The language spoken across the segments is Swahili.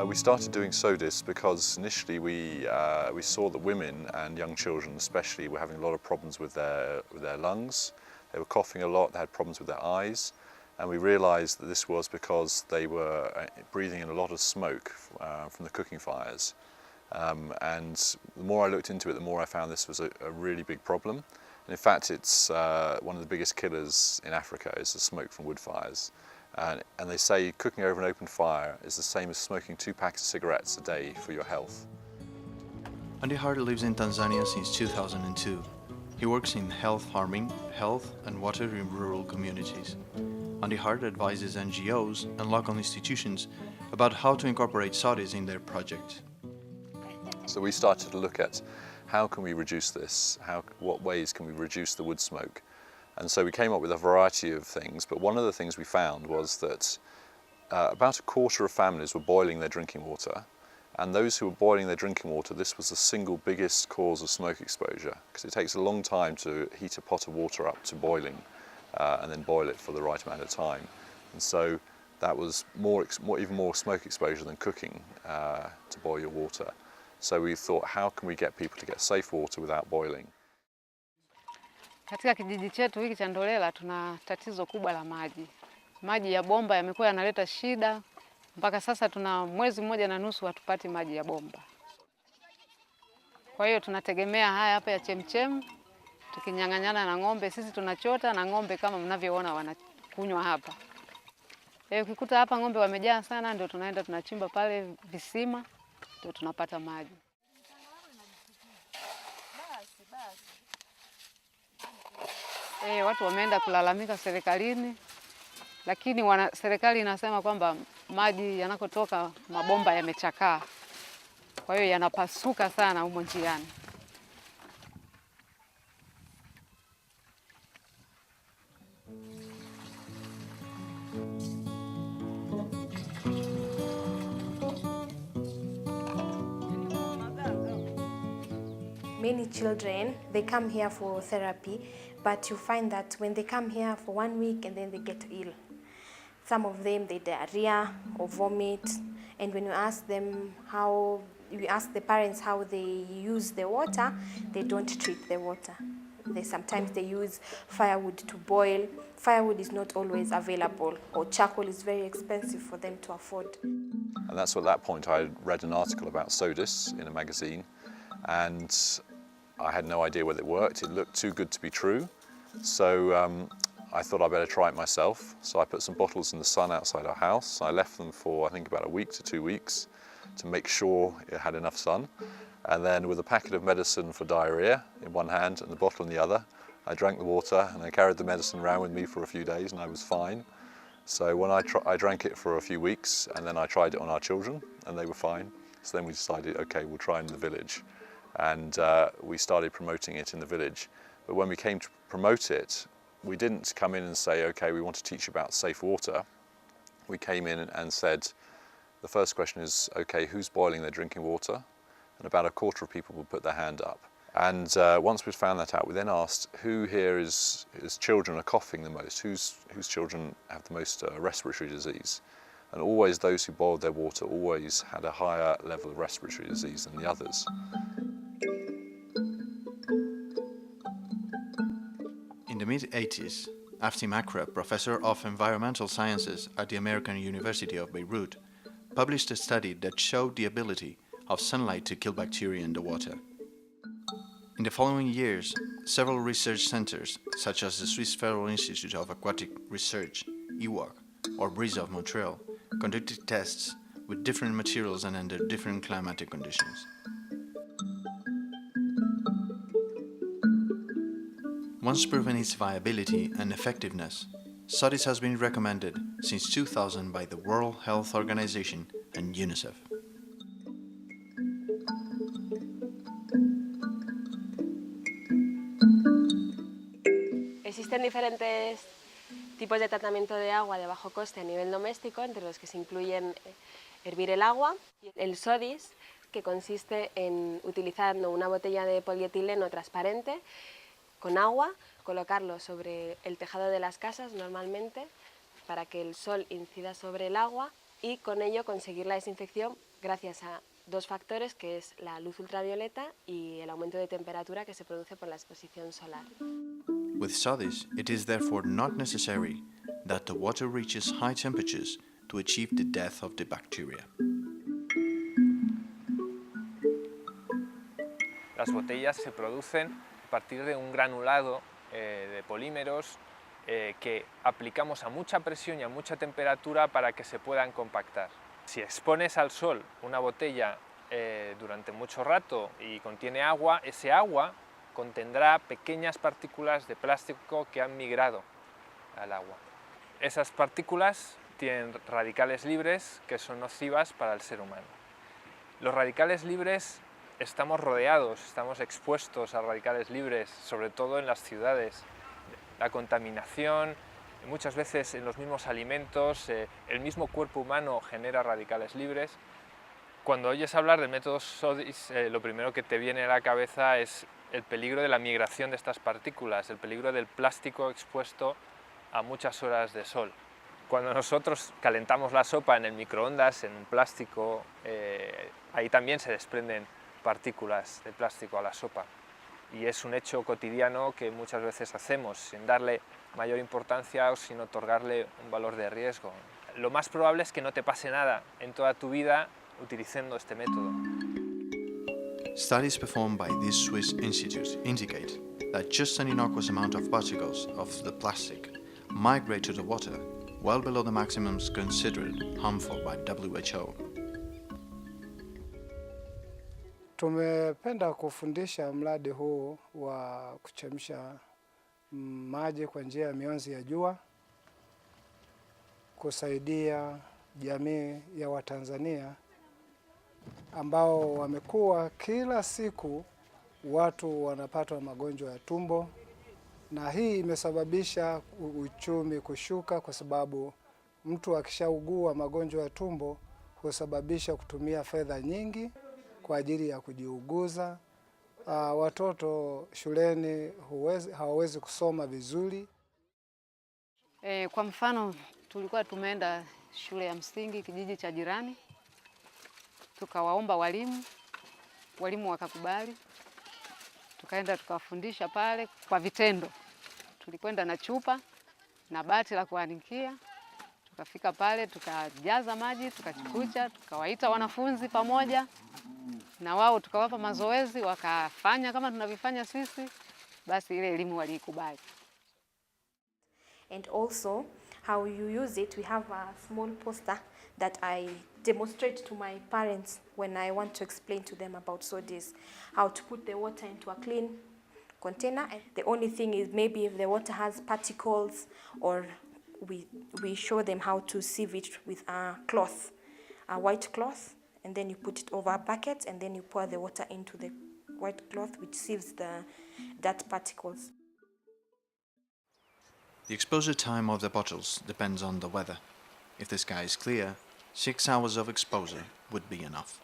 We started doing SODIS because initially we saw that women and young children especially were having a lot of problems with their lungs. They were coughing a lot, they had problems with their eyes, and we realised that this was because they were breathing in a lot of smoke from the cooking fires. And the more I looked into it, the more I found this was a really big problem. And in fact, it's one of the biggest killers in Africa is the smoke from wood fires. And they say cooking over an open fire is the same as smoking 2 packs of cigarettes a day for your health. Andy Hart lives in Tanzania since 2002. He works in health farming, health and water in rural communities. Andy Hart advises NGOs and local institutions about how to incorporate SODIS in their projects. So we started to look at how can we reduce this, what ways can we reduce the wood smoke. And so we came up with a variety of things, but one of the things we found was that about a quarter of families were boiling their drinking water, and those who were boiling their drinking water, this was the single biggest cause of smoke exposure, because it takes a long time to heat a pot of water up to boiling and then boil it for the right amount of time. And so that was even more smoke exposure than cooking to boil your water. So we thought, how can we get people to get safe water without boiling? Katika kijiji chetu hiki cha Ndolela tuna tatizo kubwa la maji. Maji ya bomba yamekuwa yanaleta shida. Mpaka sasa tuna mwezi 1.5 hatupati maji ya bomba. Kwa hiyo tunategemea haya hapa ya chemchem, tukinyang'anyana na ng'ombe. Sisi tunachota na ng'ombe kama mnavyoona wanakunywa hapa. Ukikuta hapa ng'ombe wamejaa sana, ndio tunaenda tunachimba pale visima, ndio tunapata maji. Watu wameenda kulalamika serikalini, lakini serikali inasema kwamba maji yanakotoka mabomba yamechakaa. Kwa hiyo yanapasuka sana humo njiani. Many children, they come here for therapy, but you find that when they come here for 1 week and then they get ill. Some of them, they diarrhea or vomit, and when you ask them you ask the parents how they use the water, they don't treat the water. Sometimes they use firewood to boil. Firewood is not always available, or charcoal is very expensive for them to afford. And that's at that point I read an article about SODIS in a magazine, and I had no idea whether it worked. It looked too good to be true. So I thought I'd better try it myself. So I put some bottles in the sun outside our house. I left them for, I think, about a week to 2 weeks to make sure it had enough sun. And then with a packet of medicine for diarrhea in one hand and the bottle in the other, I drank the water and I carried the medicine around with me for a few days and I was fine. So when I drank it for a few weeks and then I tried it on our children and they were fine. So then we decided, okay, we'll try it in the village. And we started promoting it in the village. But when we came to promote it, we didn't come in and say, okay, we want to teach about safe water. We came in and said, the first question is, okay, who's boiling their drinking water? And about a quarter of people would put their hand up. And once we'd found that out, we then asked who here is children are coughing the most, whose children have the most respiratory disease. And always those who boiled their water always had a higher level of respiratory disease than the others. In the mid-80s, Afti Makra, professor of environmental sciences at the American University of Beirut, published a study that showed the ability of sunlight to kill bacteria in the water. In the following years, several research centers, such as the Swiss Federal Institute of Aquatic Research, EWAC, or BRIS of Montreal, conducted tests with different materials and under different climatic conditions. Once proven its viability and effectiveness, SODIS has been recommended since 2000 by the World Health Organization and UNICEF. Existen diferentes tipos de tratamiento de agua de bajo coste a nivel doméstico, entre los que se incluyen hervir el agua, el SODIS, que consiste en utilizando una botella de polietileno transparente con agua, colocarlo sobre el tejado de las casas normalmente para que el sol incida sobre el agua y con ello conseguir la desinfección gracias a dos factores, que es la luz ultravioleta y el aumento de temperatura que se produce por la exposición solar. With SODIS, it is therefore not necessary that the water reaches high temperatures to achieve the death of the bacteria. Las botellas se producen a partir de un granulado de polímeros que aplicamos a mucha presión y a mucha temperatura para que se puedan compactar. Si expones al sol una botella durante mucho rato y contiene agua, ese agua contendrá pequeñas partículas de plástico que han migrado al agua. Esas partículas tienen radicales libres que son nocivas para el ser humano. Los radicales libres estamos rodeados, estamos expuestos a radicales libres, sobre todo en las ciudades. La contaminación, muchas veces en los mismos alimentos, el mismo cuerpo humano genera radicales libres. Cuando oyes hablar del método SODIS, lo primero que te viene a la cabeza es el peligro de la migración de estas partículas, el peligro del plástico expuesto a muchas horas de sol. Cuando nosotros calentamos la sopa en el microondas, en un plástico, ahí también se desprenden partículas de plástico a la sopa. Y es un hecho cotidiano que muchas veces hacemos sin darle mayor importancia o sin otorgarle un valor de riesgo. Lo más probable es que no te pase nada en toda tu vida utilizando este método. Studies performed by this Swiss institute indicate that just an innocuous amount of particles of the plastic migrate to the water well below the maximums considered harmful by WHO. Tumependa kufundisha mradi huu wa kuchemsha maji kwa njia ya mionzi ya jua, kusaidia jamii ya Watanzania ambao wamekuwa kila siku watu wanapatwa magonjwa ya tumbo, na hii imesababisha uchumi kushuka kwa sababu mtu akishaugua magonjwa ya tumbo husababisha kutumia fedha nyingi kwa ajili ya kujiuguza. Watoto shuleni hawawezi kusoma vizuri. Kwa mfano tulikuwa tumeenda shule ya msingi kijiji cha jirani, tukawaomba walimu wakakubali, tukaenda tukawafundisha pale kwa vitendo. Tulikwenda na chupa na bati la kuanikia, tukafika pale tukajaza maji, tukachukucha, tukawaita wanafunzi pamoja na wao tukawapa mazoezi, wakafanya kama tunavyofanya sisi, basi ile elimu waliikubali. And also how you use it, we have a small poster that I demonstrate to my parents when I want to explain to them about SODIS, how to put the water into a clean container. And the only thing is maybe if the water has particles, or we show them how to sieve it with a cloth, a white cloth, and then you put it over a bucket and then you pour the water into the white cloth which sieves the dirt particles. The exposure time of the bottles depends on the weather. If the sky is clear, 6 hours of exposure would be enough.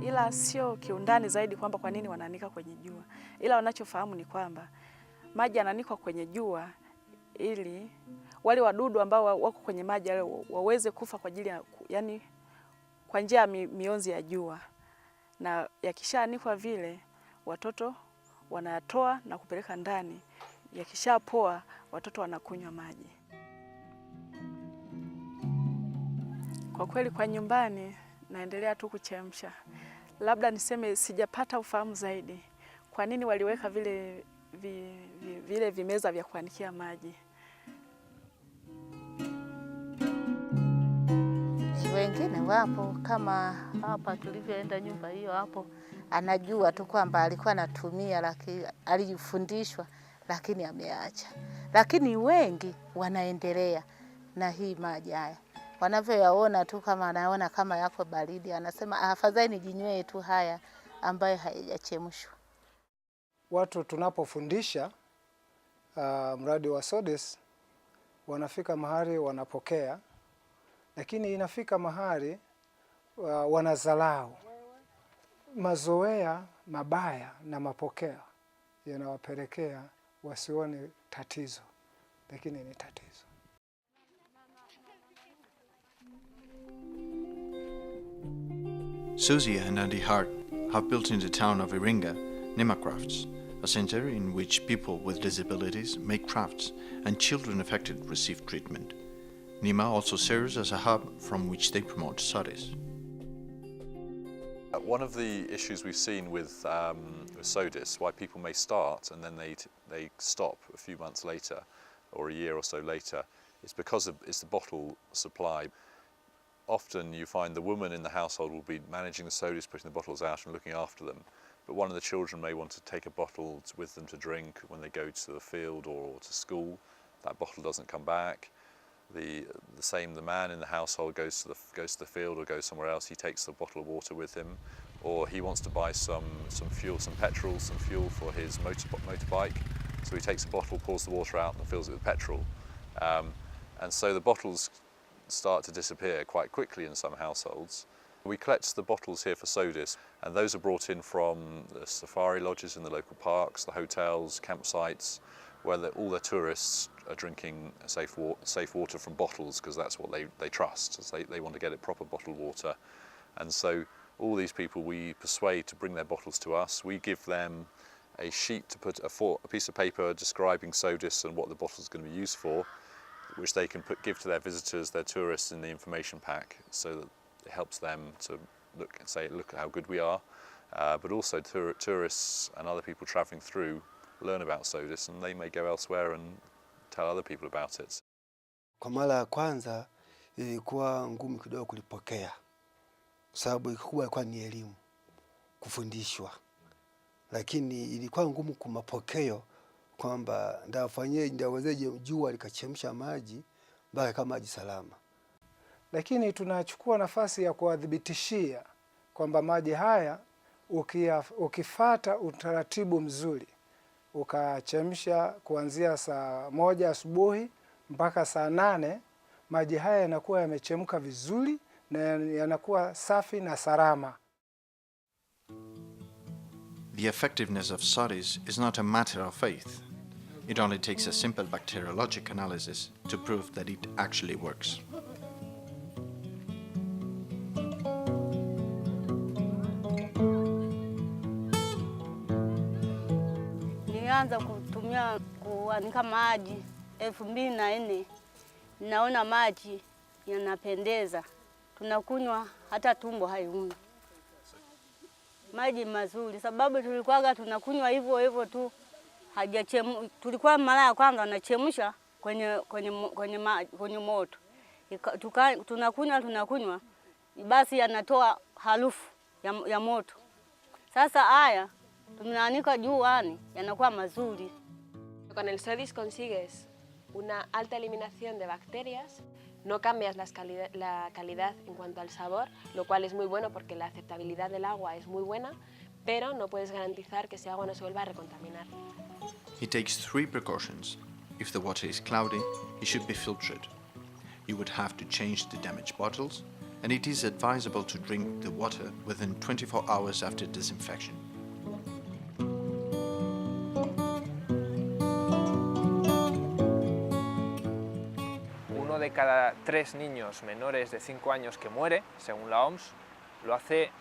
Ila sio kiundani zaidi kwamba kwa nini wanaanika kwenye jua. Ila wanachofahamu ni kwamba maji yanaanikwa kwenye jua ili wale wadudu ambao wako kwenye maji waweze kufa kwa ajili ya, yani kwa njia ya mionzi ya jua. Na yakishaanikwa vile watoto wanayatoa na kupeleka ndani. Yakishapoa watoto wanakunywa maji. Kwa kweli kwa nyumbani naendelea tu kuchemsha. Labda niseme sijapata ufahamu zaidi kwa nini waliweka vile vimeza vya kuanikia maji. Wengine wapo kama hapa tulivyoenda nyumba hiyo hapo, anajua tu kwamba alikuwa anatumia, lakini alifundishwa lakini ameacha. Lakini wengi wanaendelea na hii maji haya. Wanavyoyaona tu kama anaona kama yako baridi, anasema afadhali nijinywee tu haya ambayo hayajachemshwa. Watu tunapofundisha mradi wa SODIS, wanafika mahali wanapokea, lakini inafika mahali wanadharau. Mazoea mabaya na mapokeo yanawapelekea wasione tatizo, lakini ni tatizo. Susie and Andy Hart have built in the town of Iringa Nima Crafts, a center in which people with disabilities make crafts and children affected receive treatment. Nima also serves as a hub from which they promote SODIS. One of the issues we've seen with SODIS, why people may start and then they stop a few months later or a year or so later, is because it's the bottle supply. Often you find the woman in the household will be managing the SODIS, putting the bottles out and looking after them, but one of the children may want to take a bottle with them to drink when they go to the field or to school. That bottle doesn't come back. The man in the household goes to the field or goes somewhere else, he takes the bottle of water with him, or he wants to buy some fuel, some petrol, some fuel for his motorbike, so he takes a bottle, pours the water out and fills it with petrol. And so the bottles start to disappear quite quickly in some households. We collect the bottles here for SODIS, and those are brought in from the safari lodges in the local parks, the hotels, campsites, where all the tourists are drinking safe water from bottles, because that's what they trust. They want to get it proper bottled water. And so all these people we persuade to bring their bottles to us. We give them a sheet to put a piece of paper describing SODIS and what the bottle is going to be used for, which they can give to their visitors, their tourists, in the information pack, so that it helps them to look at how good we are. But also tourists and other people travelling through learn about SODIS, and they may go elsewhere and tell other people about it. Kwa mara ya kwanza ilikuwa ngumu kidogo kulipokea, sababu kubwa ilikuwa ni elimu, kufundishwa. Lakini ilikuwa ngumu kumapokeo kwamba ndawezeje jua likachemsha maji mpaka kama maji salama. Lakini tunachukua nafasi ya kuwadhibitishia kwamba maji haya ukifata utaratibu mzuri, ukachemsha kuanzia saa 1 asubuhi mpaka saa 8, maji haya yanakuwa yamechemka vizuri na yanakuwa safi na salama. The effectiveness of SODIS is not a matter of faith. It only takes a simple bacteriologic analysis to prove that it actually works. Nilianza kuanika maji 2004. Naona maji yanapendeza. Tunakunywa hata tumbo haiumi. Maji mazuri, sababu tulikuwa tunakunywa hivyo tu, tulikuwa mara ya kwanza tunachemsha kwenye moto. Tunakunywa basi yanatoa harufu ya moto. Sasa haya tunaanika juani yanakuwa mazuri. Con el SODIS consigues una alta eliminación de bacterias, no cambias la calidad en cuanto al sabor, lo cual es muy bueno porque la aceptabilidad del agua es muy buena, pero no puedes garantizar que ese agua no se vuelva a recontaminar. He takes 3 precautions. If the water is cloudy, it should be filtered. You would have to change the damaged bottles, and it is advisable to drink the water within 24 hours after disinfection. Uno de cada 3 niños menores de 5 años que muere, según la OMS, lo hace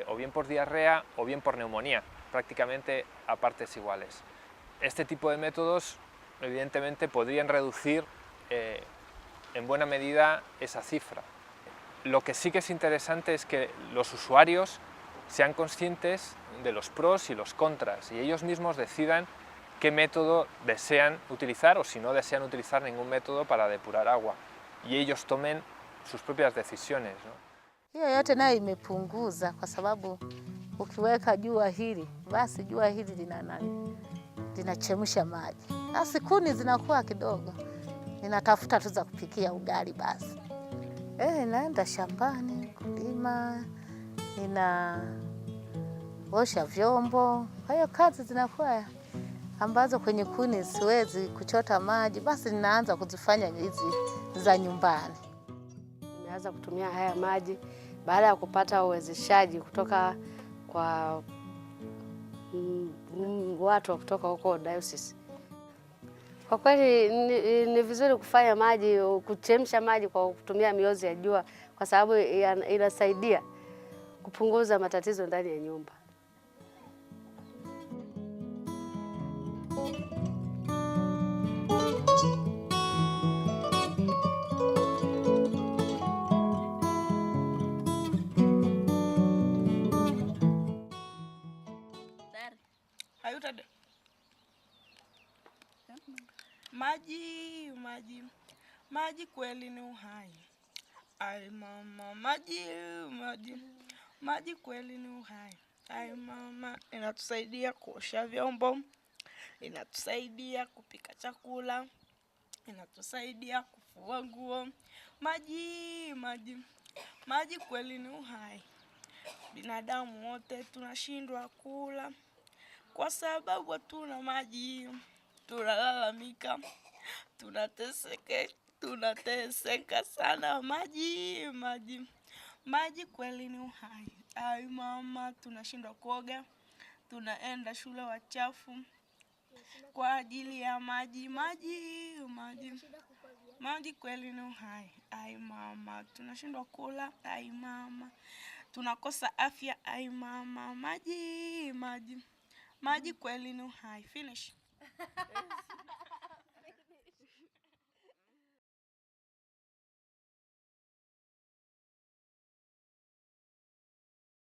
o bien por diarrea o bien por neumonía, prácticamente a partes iguales. Este tipo de métodos, evidentemente, podrían reducir en buena medida esa cifra. Lo que sí que es interesante es que los usuarios sean conscientes de los pros y los contras y ellos mismos decidan qué método desean utilizar o si no desean utilizar ningún método para depurar agua y ellos tomen sus propias decisiones, ¿no? Hiyo yote nayo imepunguza kwa sababu ukiweka jua hili, basi jua hili linachemsha maji. Basi kuni zinakuwa kidogo. Ninatafuta tu za kupikia ugali basi. Naenda shambani kulima, ninaosha vyombo. Kwa hiyo kazi zinakuwa ambazo kwenye kuni siwezi kuchota maji, basi ninaanza kuzifanya hizi za nyumbani. Nimeanza kutumia haya maji baada ya kupata uwezeshaji kutoka kwa watu wa kutoka huko diocese. Kwa kweli ni vizuri kufanya maji, kuchemsha maji kwa kutumia miozi ya jua, kwa sababu inasaidia kupunguza matatizo ndani ya nyumba. Maji kweli ni uhai. Ai mama, maji kweli ni uhai. Ai mama, inatusaidia kuosha vyombo, inatusaidia kupika chakula, inatusaidia kufua nguo. Maji kweli ni uhai. Binadamu wote tunashindwa kula kwa sababu hatuna maji. Tunalalamika, tunateseka sana. Maji kweli ni uhai. Ai mama, tunashindwa kuoga, tunaenda shule wachafu kwa ajili ya maji. Maji kweli ni uhai. Ai mama, tunashindwa kula. Ai mama, tunakosa afya. Ai mama, maji kweli ni uhai. Finish.